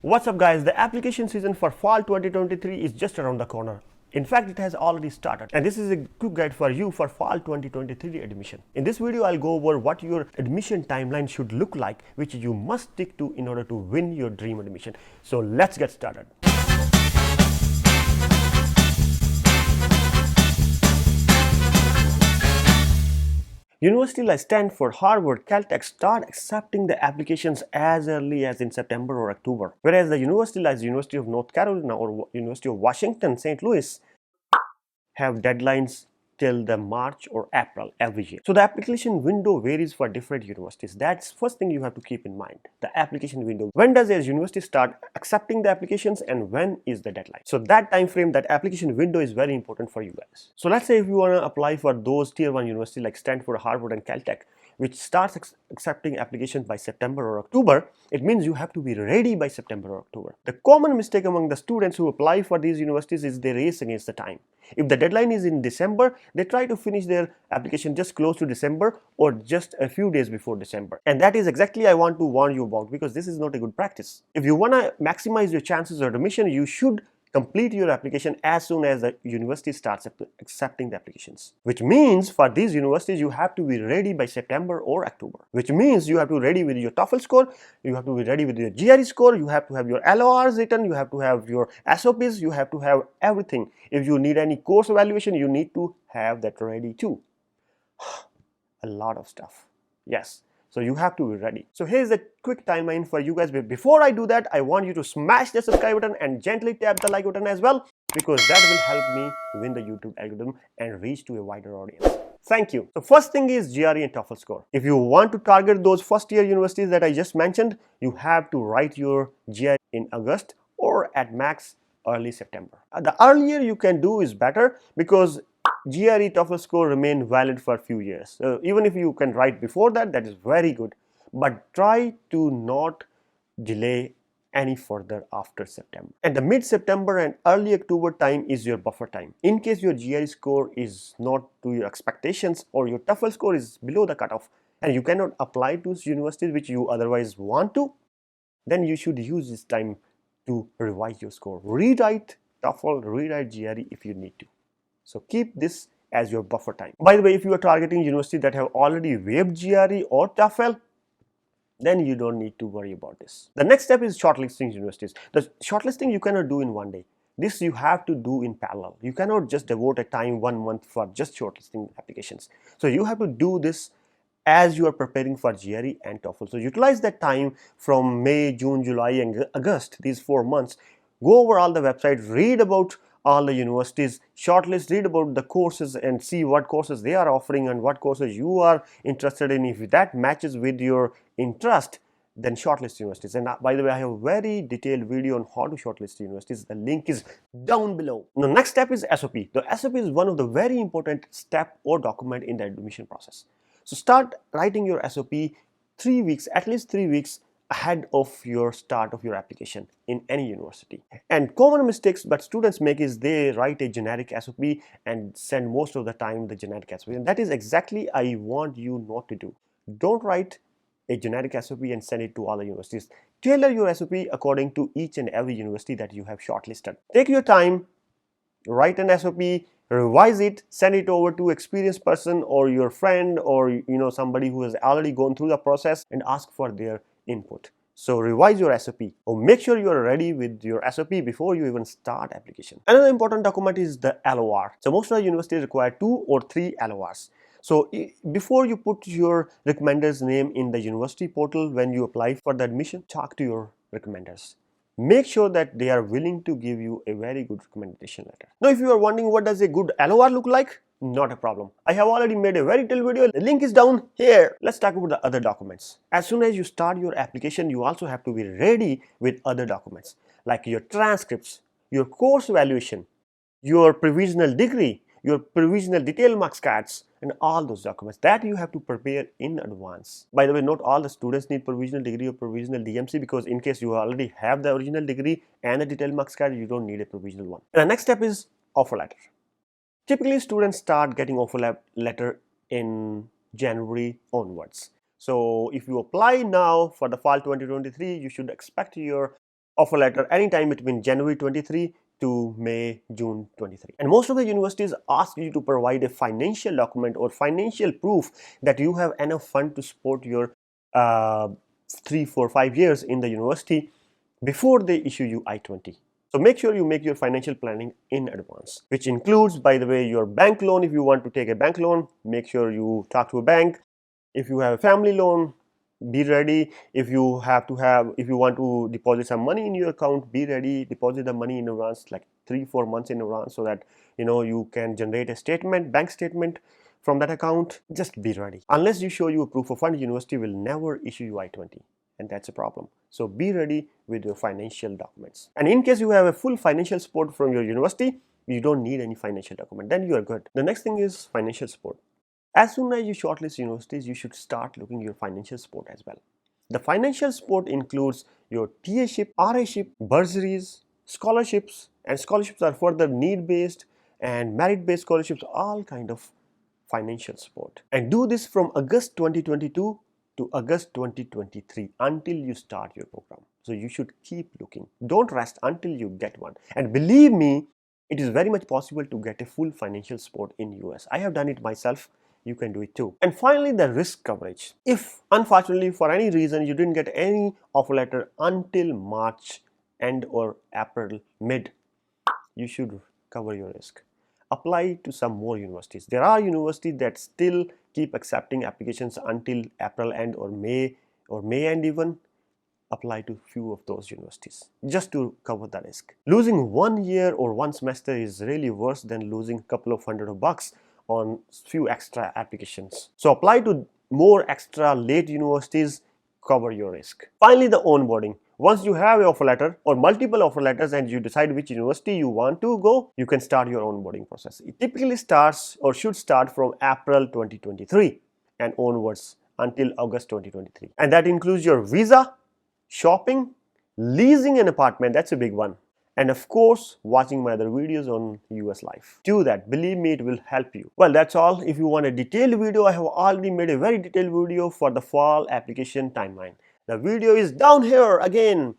What's up guys, the application season for fall 2023 is just around the corner. In fact, it has already started and this is a quick guide for you for fall 2023 admission. In this video, I'll go over what your admission timeline should look like, which you must stick to in order to win your dream admission. So let's get started. Universities like Stanford, Harvard, Caltech start accepting the applications as early as in September or October, whereas the university like the University of North Carolina or University of Washington, St. Louis have deadlines till the March or April every year. So the application window varies for different universities. That's first thing you have to keep in mind. The application window. When does a university start accepting the applications and when is the deadline? So that time frame, that application window is very important for you guys. So let's say if you want to apply for those tier 1 universities like Stanford, Harvard and Caltech, which starts accepting applications by September or October, it means you have to be ready by September or October. The common mistake among the students who apply for these universities is they race against the time. If the deadline is in December, they try to finish their application just close to December or just a few days before December. And that is exactly I want to warn you about, because this is not a good practice. If you want to maximize your chances of admission, you should complete your application as soon as the university starts accepting the applications. Which means for these universities, you have to be ready by September or October. Which means you have to be ready with your TOEFL score, you have to be ready with your GRE score, you have to have your LORs written, you have to have your SOPs, you have to have everything. If you need any course evaluation, you need to have that ready too. A lot of stuff. Yes. So you have to be ready. So here's a quick timeline for you guys. But before I do that, I want you to smash the subscribe button and gently tap the like button as well, because that will help me win the YouTube algorithm and reach to a wider audience. Thank you. So first thing is GRE and TOEFL score. If you want to target those first year universities that I just mentioned, you have to write your GRE in August or at max early September. The earlier you can do is better, because GRE TOEFL score remain valid for a few years. So even if you can write before that, that is very good. But try to not delay any further after September. And the mid-September and early October time is your buffer time. In case your GRE score is not to your expectations or your TOEFL score is below the cutoff and you cannot apply to universities which you otherwise want to, then you should use this time to revise your score. Rewrite TOEFL, rewrite GRE if you need to. So keep this as your buffer time. By the way, if you are targeting universities that have already waived GRE or TOEFL, then you don't need to worry about this. The next step is shortlisting universities. The shortlisting you cannot do in one day. This you have to do in parallel. You cannot just devote a time 1 month for just shortlisting applications. So you have to do this as you are preparing for GRE and TOEFL. So utilize that time from May, June, July and August, these 4 months. Go over all the websites, read about all the universities, shortlist, read about the courses and see what courses they are offering and what courses you are interested in. If that matches with your interest, then shortlist universities. And by the way, I have a very detailed video on how to shortlist universities. The link is down below. The next step is SOP. The SOP is one of the very important step or document in the admission process. So start writing your SOP 3 weeks, at least 3 weeks ahead of your start of your application in any university. And common mistakes that students make is they write a generic SOP and send most of the time the generic SOP. And that is exactly I want you not to do. Don't write a generic SOP and send it to all the universities. Tailor your SOP according to each and every university that you have shortlisted. Take your time, write an SOP, revise it, send it over to experienced person or your friend or somebody who has already gone through the process and ask for their input. So revise your SOP or make sure you are ready with your SOP before you even start application. Another important document is the LOR. So most of the universities require 2 or 3 LORs. So before you put your recommender's name in the university portal when you apply for the admission, talk to your recommenders. Make sure that they are willing to give you a very good recommendation letter. Now, if you are wondering what does a good LOR look like, not a problem. I have already made a very detailed video. The link is down here. Let's talk about the other documents. As soon as you start your application, you also have to be ready with other documents like your transcripts, your course evaluation, your provisional degree, your provisional detail marks cards, and all those documents that you have to prepare in advance. By the way, not all the students need provisional degree or provisional DMC, because in case you already have the original degree and the detail marks card, you don't need a provisional one. And the next step is offer letter. Typically, students start getting offer letter in January onwards. So if you apply now for the fall 2023, you should expect your offer letter anytime between January 23 to June 23. And most of the universities ask you to provide a financial document or financial proof that you have enough fund to support your 3, 4, 5 years in the university before they issue you I-20. So make sure you make your financial planning in advance, which includes, by the way, your bank loan. If you want to take a bank loan, make sure you talk to a bank. If you have a family loan, be ready. If you want to deposit some money in your account, be ready. Deposit the money in advance, like 3, 4 months in advance, so that you can generate a bank statement from that account. Just be ready. Unless you show you a proof of fund, university will never issue you I-20, and that's a problem. So be ready with your financial documents. And in case you have a full financial support from your university, you don't need any financial document, then you are good. The next thing is financial support. As soon as you shortlist universities, you should start looking your financial support as well. The financial support includes your TA-ship, RA-ship, bursaries, scholarships, and scholarships are further need-based and merit-based scholarships, all kind of financial support. And do this from August 2022 to August 2023 until you start your program. So you should keep looking. Don't rest until you get one. And believe me, it is very much possible to get a full financial support in US. I have done it myself. You can do it too. And finally, the risk coverage. If unfortunately for any reason you didn't get any offer letter until March end or April mid, you should cover your risk. Apply to some more universities. There are universities that still keep accepting applications until April end or May end even. Apply to few of those universities just to cover the risk. Losing 1 year or 1 semester is really worse than losing a couple of $100 on few extra applications. So apply to more extra late universities, cover your risk. Finally, the onboarding. Once you have an offer letter or multiple offer letters and you decide which university you want to go, you can start your onboarding process. It typically starts or should start from April 2023 and onwards until August 2023. And that includes your visa, shopping, leasing an apartment, that's a big one, and of course watching my other videos on US life. Do that, believe me, it will help you. Well, that's all. If you want a detailed video, I have already made a very detailed video for the fall application timeline. The video is down here again.